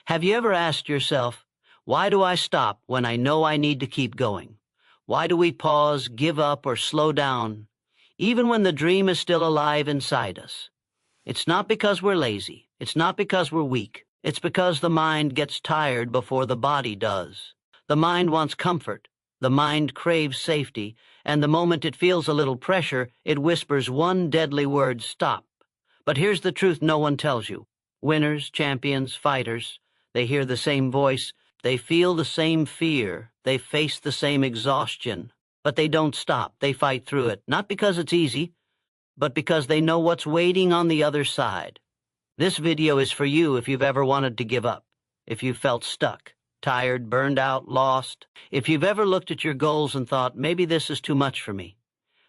Have you ever asked yourself, why do I stop when I know I need to keep going? Why do we pause, give up, or slow down, even when the dream is still alive inside us? It's not because we're lazy. It's not because we're weak. It's because the mind gets tired before the body does. The mind wants comfort. The mind craves safety, and the moment it feels a little pressure, it whispers one deadly word, stop. But here's the truth no one tells you. Winners, champions, fighters, they hear the same voice. They feel the same fear. They face the same exhaustion. But they don't stop. They fight through it, not because it's easy, but because they know what's waiting on the other side. This video is for you if you've ever wanted to give up, if you've felt stuck, tired, burned out, lost, if you've ever looked at your goals and thought, maybe this is too much for me.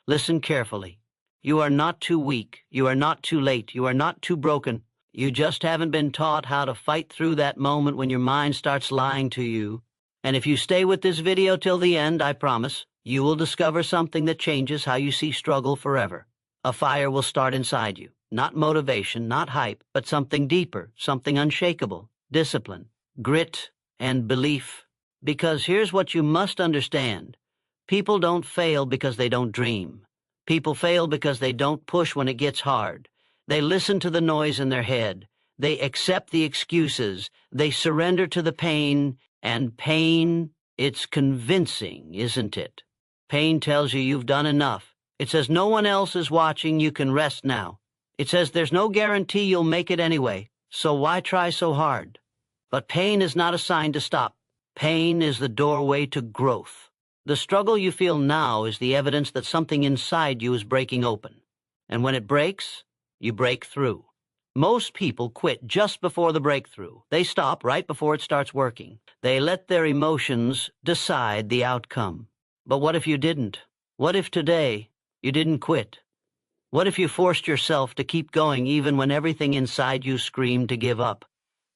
Listen carefully. You are not too weak. You are not too late. You are not too broken. You just haven't been taught how to fight through that moment when your mind starts lying to you. And if you stay with this video till the end, I promise, you will discover something that changes how you see struggle forever. A fire will start inside you. Not motivation, not hype, but something deeper, something unshakable, discipline, grit, and belief. Because here's what you must understand. People don't fail because they don't dream. People fail because they don't push when it gets hard. They listen to the noise in their head. They accept the excuses. They surrender to the pain. And pain, it's convincing, isn't it? Pain tells you you've done enough. It says no one else is watching, you can rest now. It says there's no guarantee you'll make it anyway, so why try so hard? But pain is not a sign to stop. Pain is the doorway to growth. The struggle you feel now is the evidence that something inside you is breaking open. And when it breaks, you break through. Most people quit just before the breakthrough. They stop right before it starts working. They let their emotions decide the outcome. But what if you didn't? What if today you didn't quit? What if you forced yourself to keep going even when everything inside you screamed to give up?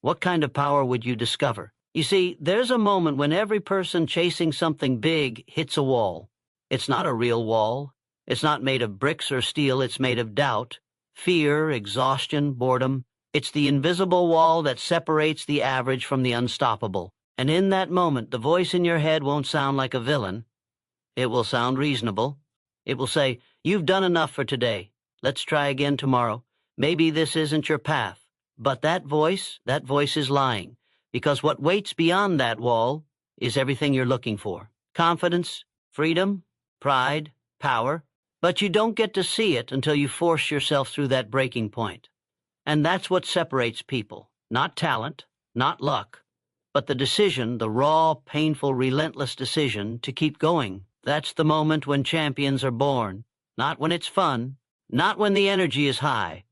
What kind of power would you discover? You see, there's a moment when every person chasing something big hits a wall. It's not a real wall. It's not made of bricks or steel. It's made of doubt, fear, exhaustion, boredom. It's the invisible wall that separates the average from the unstoppable. And in that moment, the voice in your head won't sound like a villain. It will sound reasonable. It will say, you've done enough for today. Let's try again tomorrow. Maybe this isn't your path. But that voice is lying. Because what waits beyond that wall is everything you're looking for. Confidence, freedom, pride, power. But you don't get to see it until you force yourself through that breaking point. And that's what separates people. Not talent, not luck, but the decision, the raw, painful, relentless decision to keep going. That's the moment when champions are born. Not when it's fun, not when the energy is high,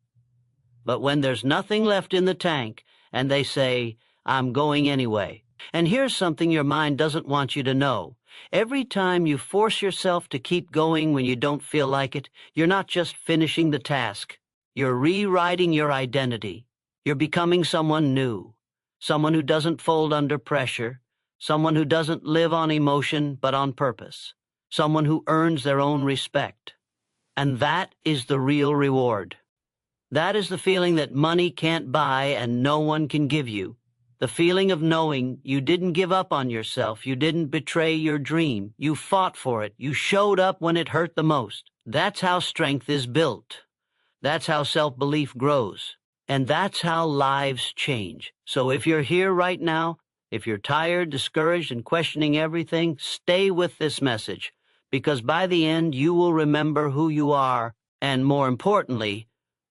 but when there's nothing left in the tank and they say, I'm going anyway. And here's something your mind doesn't want you to know. Every time you force yourself to keep going when you don't feel like it, you're not just finishing the task. You're rewriting your identity. You're becoming someone new, someone who doesn't fold under pressure, someone who doesn't live on emotion but on purpose, someone who earns their own respect. And that is the real reward. That is the feeling that money can't buy and no one can give you. The feeling of knowing you didn't give up on yourself, you didn't betray your dream, you fought for it, you showed up when it hurt the most. That's how strength is built. That's how self-belief grows. And that's how lives change. So if you're here right now, if you're tired, discouraged, and questioning everything, stay with this message. Because by the end, you will remember who you are, and more importantly,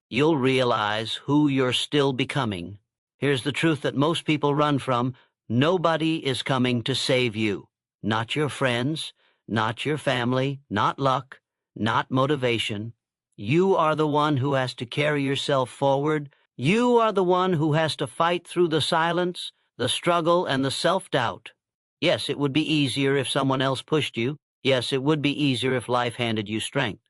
you'll realize who you're still becoming. Here's the truth that most people run from. Nobody is coming to save you. Not your friends, not your family, not luck, not motivation. You are the one who has to carry yourself forward. You are the one who has to fight through the silence, the struggle, and the self-doubt. Yes, it would be easier if someone else pushed you. Yes, it would be easier if life handed you strength.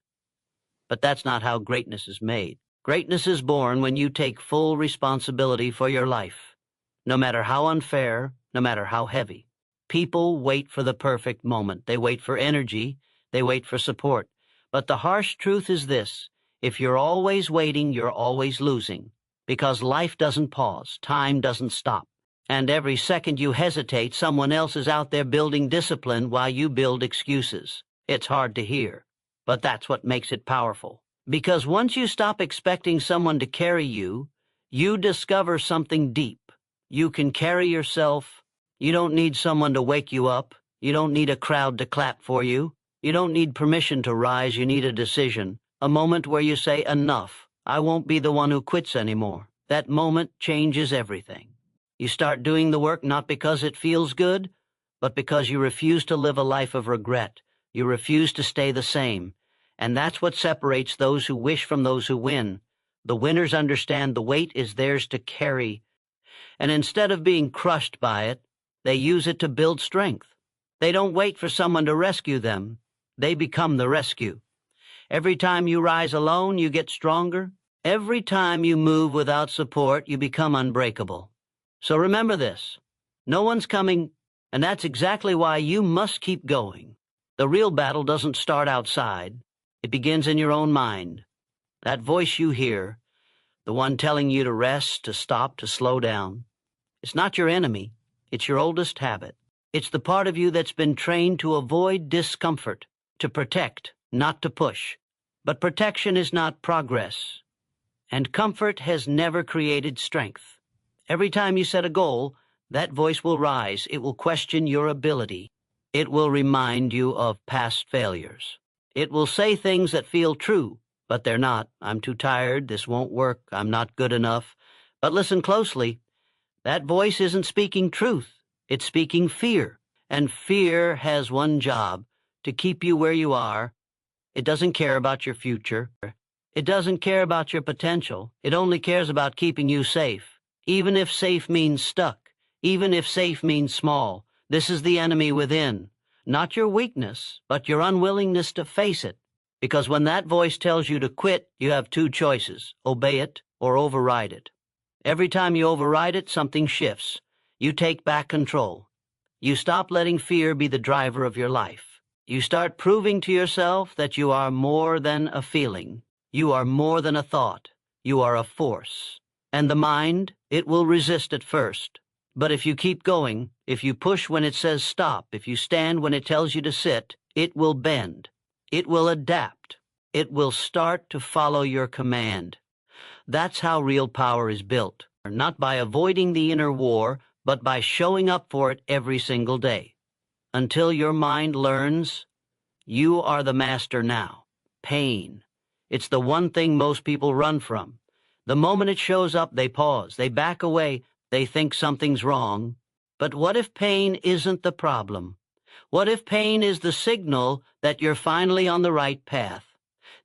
But that's not how greatness is made. Greatness is born when you take full responsibility for your life. No matter how unfair, no matter how heavy. People wait for the perfect moment. They wait for energy. They wait for support. But the harsh truth is this. If you're always waiting, you're always losing. Because life doesn't pause. Time doesn't stop. And every second you hesitate, someone else is out there building discipline while you build excuses. It's hard to hear, but that's what makes it powerful. Because once you stop expecting someone to carry you, you discover something deep. You can carry yourself. You don't need someone to wake you up. You don't need a crowd to clap for you. You don't need permission to rise. You need a decision, a moment where you say, enough. I won't be the one who quits anymore. That moment changes everything. You start doing the work not because it feels good, but because you refuse to live a life of regret. You refuse to stay the same. And that's what separates those who wish from those who win. The winners understand the weight is theirs to carry. And instead of being crushed by it, they use it to build strength. They don't wait for someone to rescue them. They become the rescue. Every time you rise alone, you get stronger. Every time you move without support, you become unbreakable. So remember this. No one's coming, and that's exactly why you must keep going. The real battle doesn't start outside. It begins in your own mind. That voice you hear, the one telling you to rest, to stop, to slow down. It's not your enemy. It's your oldest habit. It's the part of you that's been trained to avoid discomfort, to protect, not to push. But protection is not progress. And comfort has never created strength. Every time you set a goal, that voice will rise. It will question your ability. It will remind you of past failures. It will say things that feel true, but they're not. I'm too tired. This won't work. I'm not good enough. But listen closely. That voice isn't speaking truth. It's speaking fear. And fear has one job, to keep you where you are. It doesn't care about your future. It doesn't care about your potential. It only cares about keeping you safe. Even if safe means stuck, even if safe means small, this is the enemy within. Not your weakness, but your unwillingness to face it. Because when that voice tells you to quit, you have two choices: obey it or override it. Every time you override it, something shifts. You take back control. You stop letting fear be the driver of your life. You start proving to yourself that you are more than a feeling. You are more than a thought. You are a force. And the mind, it will resist at first. But if you keep going, if you push when it says stop, if you stand when it tells you to sit, it will bend. It will adapt. It will start to follow your command. That's how real power is built, not by avoiding the inner war, but by showing up for it every single day. Until your mind learns, you are the master now. Pain. It's the one thing most people run from. The moment it shows up, they pause, they back away, they think something's wrong. But what if pain isn't the problem? What if pain is the signal that you're finally on the right path?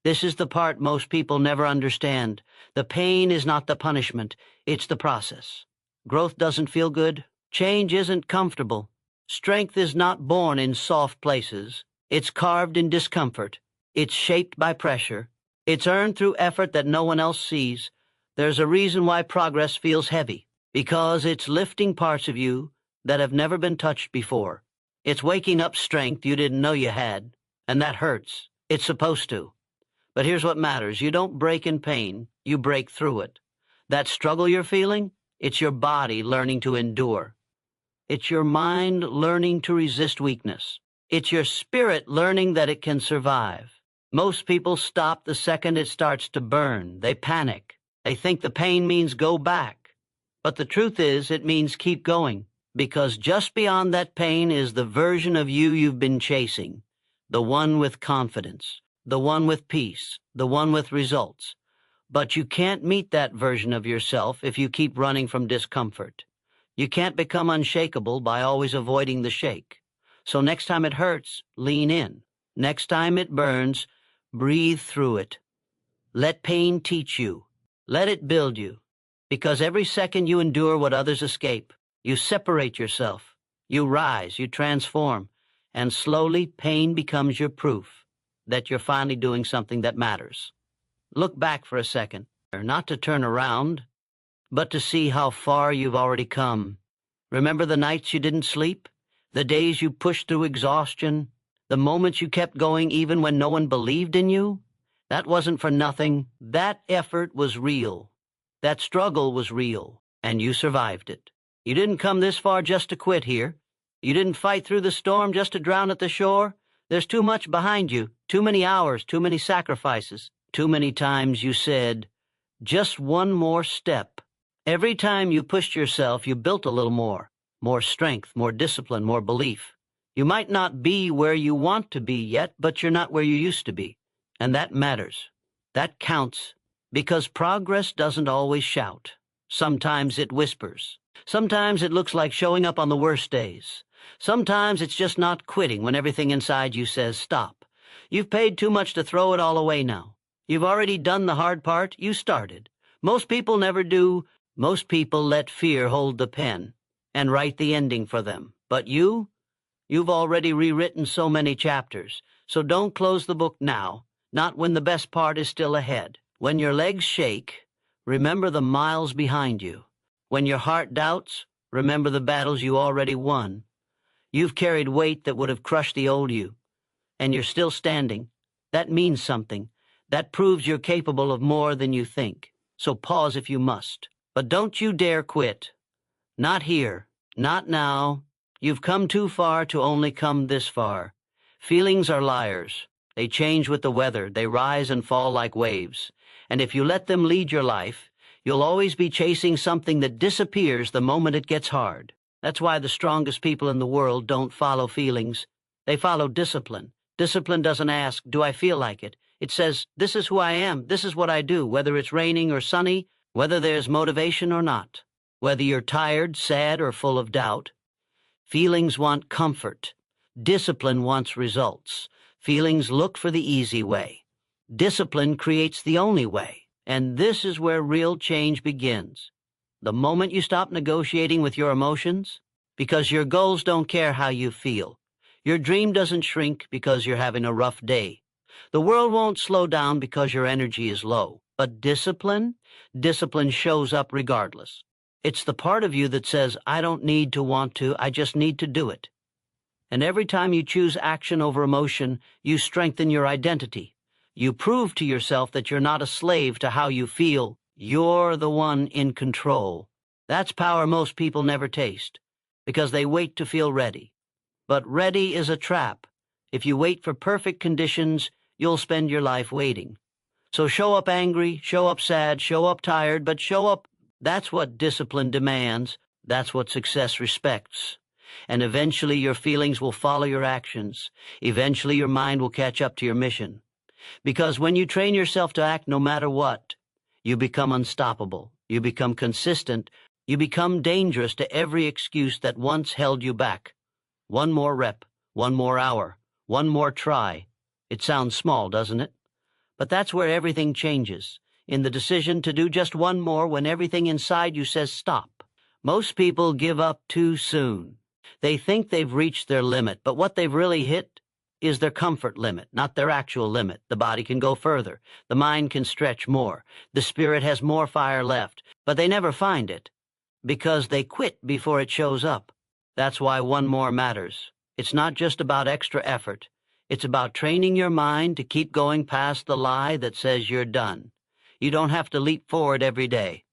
This is the part most people never understand. The pain is not the punishment, it's the process. Growth doesn't feel good. Change isn't comfortable. Strength is not born in soft places. It's carved in discomfort. It's shaped by pressure. It's earned through effort that no one else sees. There's a reason why progress feels heavy, because it's lifting parts of you that have never been touched before. It's waking up strength you didn't know you had, and that hurts. It's supposed to. But here's what matters. You don't break in pain, you break through it. That struggle you're feeling, it's your body learning to endure. It's your mind learning to resist weakness. It's your spirit learning that it can survive. Most people stop the second it starts to burn. They panic. They think the pain means go back. But the truth is, it means keep going. Because just beyond that pain is the version of you you've been chasing. The one with confidence. The one with peace. The one with results. But you can't meet that version of yourself if you keep running from discomfort. You can't become unshakable by always avoiding the shake. So next time it hurts, lean in. Next time it burns, breathe through it. Let pain teach you. Let it build you. Because every second you endure what others escape, you separate yourself. You rise, you transform. And slowly, pain becomes your proof that you're finally doing something that matters. Look back for a second, not to turn around, but to see how far you've already come. Remember the nights you didn't sleep? The days you pushed through exhaustion? The moments you kept going even when no one believed in you? That wasn't for nothing. That effort was real. That struggle was real, and you survived it. You didn't come this far just to quit here. You didn't fight through the storm just to drown at the shore. There's too much behind you, too many hours, too many sacrifices. Too many times you said, just one more step. Every time you pushed yourself, you built a little more strength, more discipline, more belief. You might not be where you want to be yet, but you're not where you used to be. And that matters. That counts, because progress doesn't always shout. Sometimes it whispers. Sometimes it looks like showing up on the worst days. Sometimes it's just not quitting when everything inside you says stop. You've paid too much to throw it all away now. You've already done the hard part. You started. Most people never do. Most people let fear hold the pen and write the ending for them. But you've already rewritten so many chapters. So don't close the book now, not when the best part is still ahead. When your legs shake, remember the miles behind you. When your heart doubts, remember the battles you already won. You've carried weight that would have crushed the old you, and you're still standing. That means something. That proves you're capable of more than you think. So pause if you must. But don't you dare quit. Not here. Not now. You've come too far to only come this far. Feelings are liars. They change with the weather. They rise and fall like waves. And if you let them lead your life, you'll always be chasing something that disappears the moment it gets hard. That's why the strongest people in the world don't follow feelings. They follow discipline. Discipline doesn't ask, do I feel like it? It says, this is who I am. This is what I do, whether it's raining or sunny, whether there's motivation or not, whether you're tired, sad, or full of doubt. Feelings want comfort. Discipline wants results. Feelings look for the easy way. Discipline creates the only way. And this is where real change begins. The moment you stop negotiating with your emotions, because your goals don't care how you feel. Your dream doesn't shrink because you're having a rough day. The world won't slow down because your energy is low. But discipline shows up regardless. It's the part of you that says, I don't need to want to, I just need to do it. And every time you choose action over emotion, you strengthen your identity. You prove to yourself that you're not a slave to how you feel. You're the one in control. That's power most people never taste, because they wait to feel ready. But ready is a trap. If you wait for perfect conditions, you'll spend your life waiting. So show up angry, show up sad, show up tired, but show up. That's what discipline demands. That's what success respects. And eventually your feelings will follow your actions. Eventually your mind will catch up to your mission. Because when you train yourself to act no matter what, you become unstoppable. You become consistent. You become dangerous to every excuse that once held you back. One more rep, one more hour, one more try. It sounds small, doesn't it? But that's where everything changes, in the decision to do just one more when everything inside you says stop. Most people give up too soon. They think they've reached their limit, but what they've really hit is their comfort limit, not their actual limit. The body can go further. The mind can stretch more. The spirit has more fire left, but they never find it because they quit before it shows up. That's why one more matters. It's not just about extra effort. It's about training your mind to keep going past the lie that says you're done. You don't have to leap forward every day.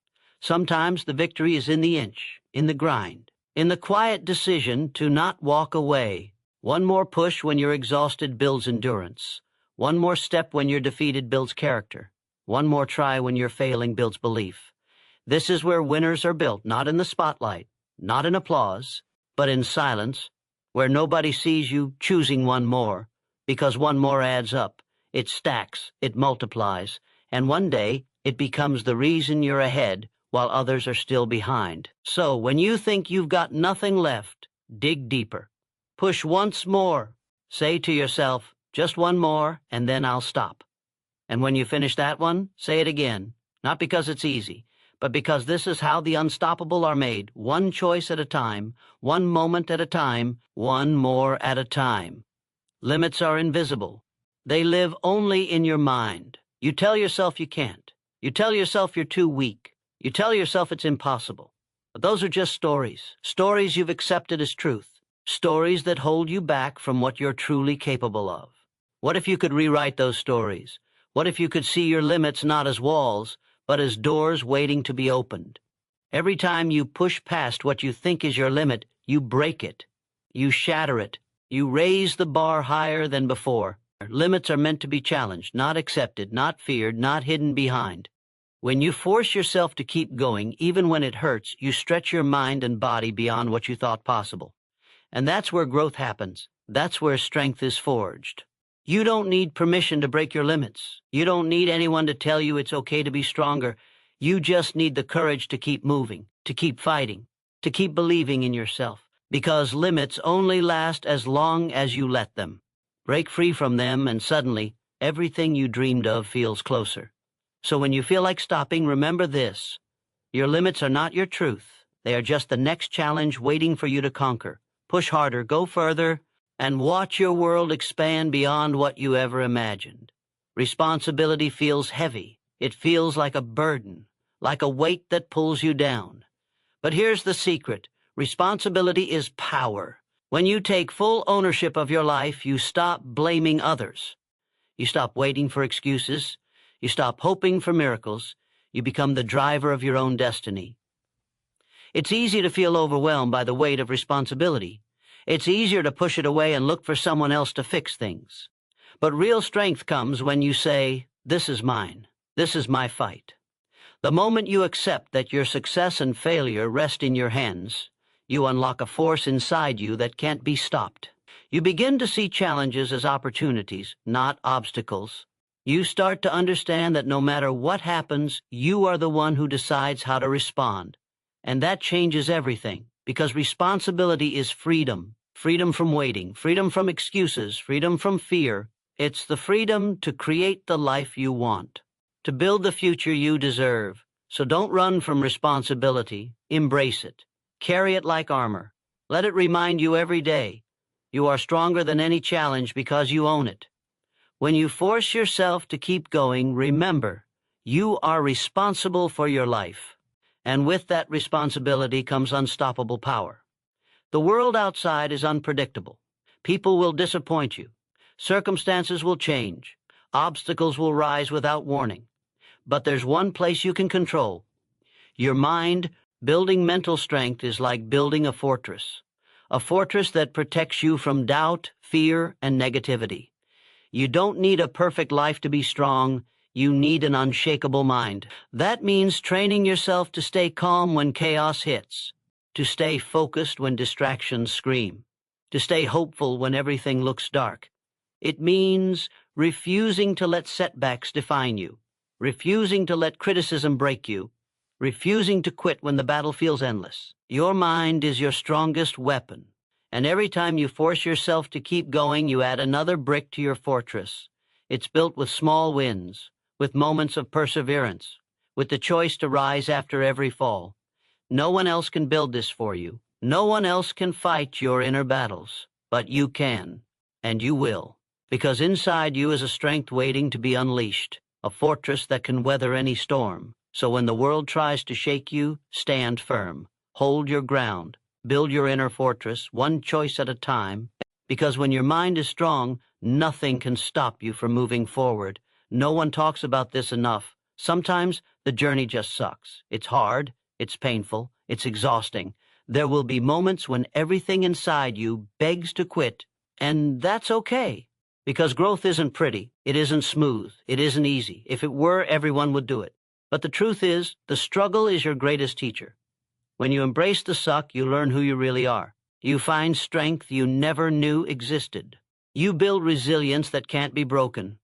Sometimes the victory is in the inch, in the grind, in the quiet decision to not walk away. One more push when you're exhausted builds endurance. One more step when you're defeated builds character. One more try when you're failing builds belief. This is where winners are built, not in the spotlight, not in applause, but in silence, where nobody sees you choosing one more, because one more adds up. It stacks, it multiplies, and one day it becomes the reason you're ahead while others are still behind. So when you think you've got nothing left, dig deeper. Push once more. Say to yourself, just one more, and then I'll stop. And when you finish that one, say it again, not because it's easy, but because this is how the unstoppable are made, one choice at a time, one moment at a time, one more at a time. Limits are invisible. They live only in your mind. You tell yourself you can't. You tell yourself you're too weak. You tell yourself it's impossible. But those are just stories. Stories you've accepted as truth. Stories that hold you back from what you're truly capable of. What if you could rewrite those stories? What if you could see your limits not as walls, but as doors waiting to be opened? Every time you push past what you think is your limit, you break it. You shatter it. You raise the bar higher than before. Limits are meant to be challenged, not accepted, not feared, not hidden behind. When you force yourself to keep going, even when it hurts, you stretch your mind and body beyond what you thought possible. And that's where growth happens. That's where strength is forged. You don't need permission to break your limits. You don't need anyone to tell you it's okay to be stronger. You just need the courage to keep moving, to keep fighting, to keep believing in yourself. Because limits only last as long as you let them. Break free from them, and suddenly, everything you dreamed of feels closer. So when you feel like stopping, remember this. Your limits are not your truth. They are just the next challenge waiting for you to conquer. Push harder, go further, and watch your world expand beyond what you ever imagined. Responsibility feels heavy. It feels like a burden, like a weight that pulls you down. But here's the secret. Responsibility is power. When you take full ownership of your life, you stop blaming others. You stop waiting for excuses. You stop hoping for miracles. You become the driver of your own destiny. It's easy to feel overwhelmed by the weight of responsibility. It's easier to push it away and look for someone else to fix things. But real strength comes when you say, "This is mine. This is my fight." The moment you accept that your success and failure rest in your hands, you unlock a force inside you that can't be stopped. You begin to see challenges as opportunities, not obstacles. You start to understand that no matter what happens, you are the one who decides how to respond. And that changes everything, because responsibility is freedom. Freedom from waiting, freedom from excuses, freedom from fear. It's the freedom to create the life you want, to build the future you deserve. So don't run from responsibility. Embrace it. Carry it like armor. Let it remind you every day. You are stronger than any challenge because you own it. When you force yourself to keep going, remember, you are responsible for your life. And with that responsibility comes unstoppable power. The world outside is unpredictable. People will disappoint you. Circumstances will change. Obstacles will rise without warning. But there's one place you can control. Your mind. Building mental strength is like building a fortress that protects you from doubt, fear, and negativity. You don't need a perfect life to be strong. You need an unshakable mind. That means training yourself to stay calm when chaos hits, to stay focused when distractions scream, to stay hopeful when everything looks dark. It means refusing to let setbacks define you, refusing to let criticism break you, refusing to quit when the battle feels endless. Your mind is your strongest weapon, and every time you force yourself to keep going, you add another brick to your fortress. It's built with small wins, with moments of perseverance, with the choice to rise after every fall. No one else can build this for you. No one else can fight your inner battles, but you can, and you will, because inside you is a strength waiting to be unleashed, a fortress that can weather any storm. So when the world tries to shake you, stand firm. Hold your ground. Build your inner fortress, one choice at a time. Because when your mind is strong, nothing can stop you from moving forward. No one talks about this enough. Sometimes the journey just sucks. It's hard, it's painful, it's exhausting. There will be moments when everything inside you begs to quit, and that's okay. Because growth isn't pretty, it isn't smooth, it isn't easy. If it were, everyone would do it. But the truth is, the struggle is your greatest teacher. When you embrace the suck, you learn who you really are. You find strength you never knew existed. You build resilience that can't be broken.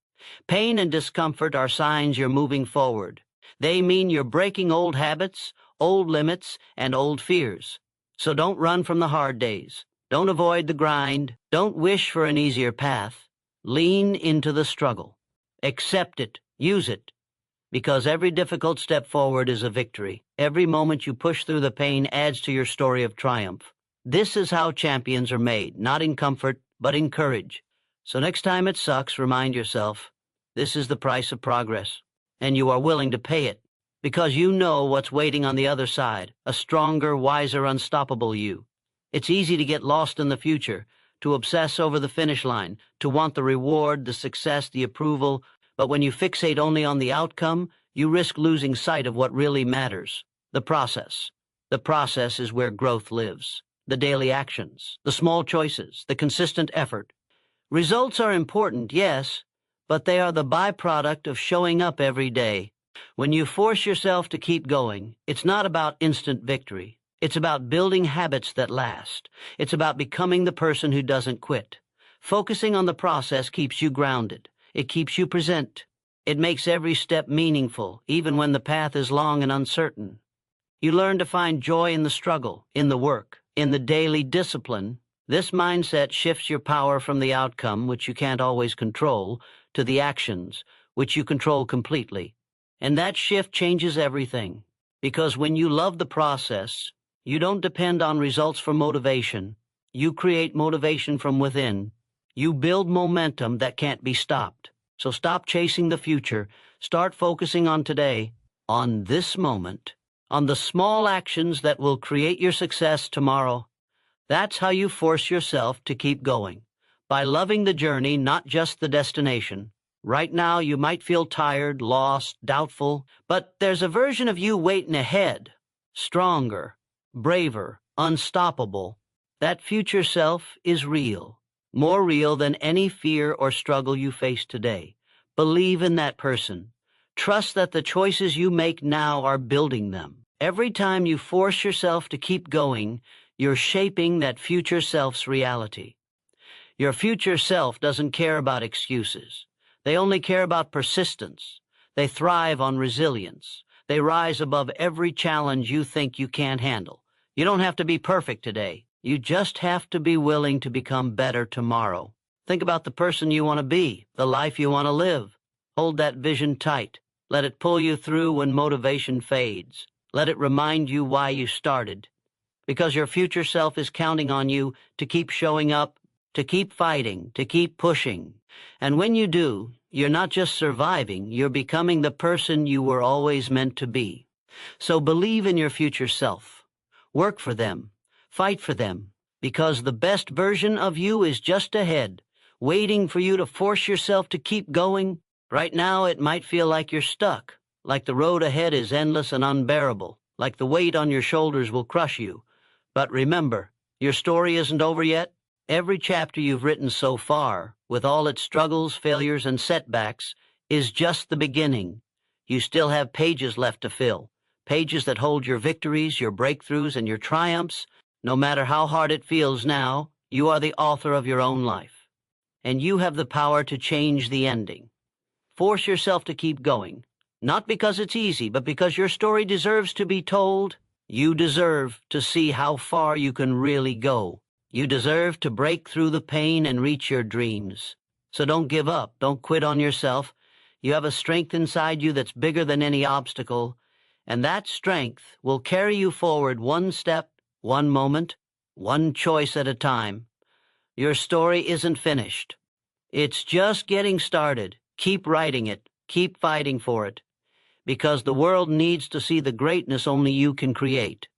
Pain and discomfort are signs you're moving forward. They mean you're breaking old habits, old limits, and old fears. So don't run from the hard days. Don't avoid the grind. Don't wish for an easier path. Lean into the struggle. Accept it. Use it. Because every difficult step forward is a victory. Every moment you push through the pain adds to your story of triumph. This is how champions are made, not in comfort, but in courage. So next time it sucks, remind yourself, this is the price of progress, and you are willing to pay it, because you know what's waiting on the other side, a stronger, wiser, unstoppable you. It's easy to get lost in the future, to obsess over the finish line, to want the reward, the success, the approval. But when you fixate only on the outcome, you risk losing sight of what really matters, the process. The process is where growth lives. The daily actions, the small choices, the consistent effort. Results are important, yes, but they are the byproduct of showing up every day. When you force yourself to keep going, it's not about instant victory. It's about building habits that last. It's about becoming the person who doesn't quit. Focusing on the process keeps you grounded. It keeps you present. It makes every step meaningful, even when the path is long and uncertain. You learn to find joy in the struggle, in the work, in the daily discipline. This mindset shifts your power from the outcome, which you can't always control, to the actions, which you control completely. And that shift changes everything. Because when you love the process, you don't depend on results for motivation. You create motivation from within. You build momentum that can't be stopped. So stop chasing the future. Start focusing on today, on this moment, on the small actions that will create your success tomorrow. That's how you force yourself to keep going. By loving the journey, not just the destination. Right now, you might feel tired, lost, doubtful, but there's a version of you waiting ahead. Stronger, braver, unstoppable. That future self is real. More real than any fear or struggle you face today. Believe in that person. Trust that the choices you make now are building them. Every time you force yourself to keep going, you're shaping that future self's reality. Your future self doesn't care about excuses. They only care about persistence. They thrive on resilience. They rise above every challenge you think you can't handle. You don't have to be perfect today. You just have to be willing to become better tomorrow. Think about the person you want to be, the life you want to live. Hold that vision tight. Let it pull you through when motivation fades. Let it remind you why you started. Because your future self is counting on you to keep showing up, to keep fighting, to keep pushing. And when you do, you're not just surviving, you're becoming the person you were always meant to be. So believe in your future self. Work for them. Fight for them. Because the best version of you is just ahead, waiting for you to force yourself to keep going. Right now, it might feel like you're stuck, like the road ahead is endless and unbearable, like the weight on your shoulders will crush you. But remember, your story isn't over yet. Every chapter you've written so far, with all its struggles, failures, and setbacks, is just the beginning. You still have pages left to fill, pages that hold your victories, your breakthroughs, and your triumphs. No matter how hard it feels now, you are the author of your own life. And you have the power to change the ending. Force yourself to keep going, not because it's easy, but because your story deserves to be told. You deserve to see how far you can really go. You deserve to break through the pain and reach your dreams. So don't give up. Don't quit on yourself. You have a strength inside you that's bigger than any obstacle, and that strength will carry you forward one step, one moment, one choice at a time. Your story isn't finished. It's just getting started. Keep writing it. Keep fighting for it. Because the world needs to see the greatness only you can create.